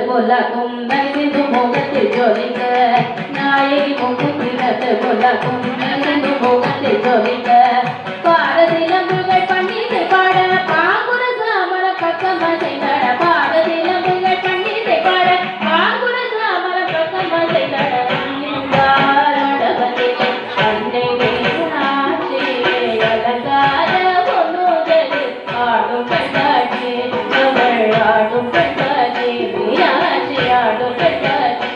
बोला कुंभल सिंधु मोगत ज्वलित नायकी मुकुट बोला कुंभल सिंधु मोगत ज्वलित पारदिल मृगै पंडित पाड़ पांगुर सामर पकम सेनड़ पारदिल मृगै पंडित पाड़ पांगुर सामर पकम सेनड़ अंगार मडबले अन्ने नाचे अलंकार बोनुदले आडु कंडाचे कमल आडु कंडाचे मीनाचे आडु कंडाचे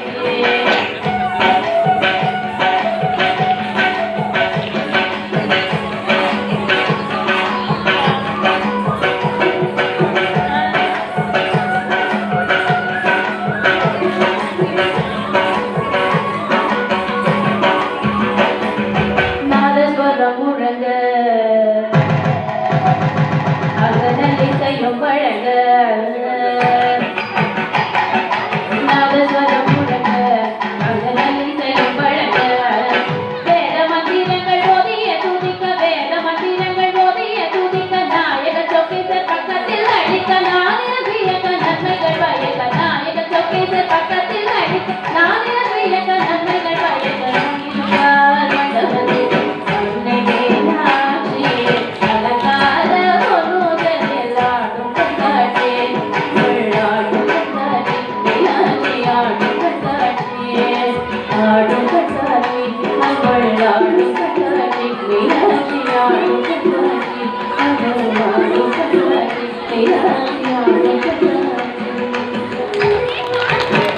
முழங்க அகனலி செய்யும் வழங்க நாதஸ்வரம் முழங்க அகனலி செய்யும் வழங்க வேத மந்திரங்கள் ஓதிய துதிக்க வேத மந்திரங்கள் ஓதிய துதிக்க நாயக சொக்கேசர் பக்கத்தில் அடிக்க நானிர வியக்க நன்மைகள் பயக்க நாயக சொக்கேசர் பக்கத்தில் அடிக்க நானிர வியக்க நன்மைகள் பயக்க Yeah.